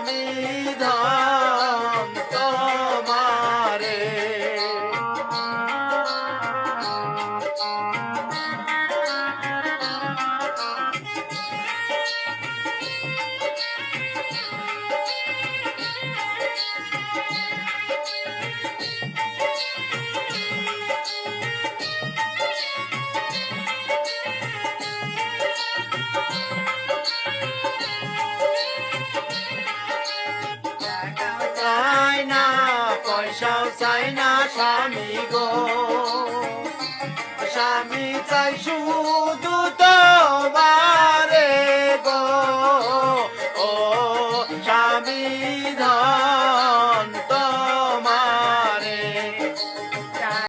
স্বামী ধন তোমারে। চাই না পয়সাও চাই না স্বামী গো, স্বামী চাই শুধু তোমারে গো, ও স্বামী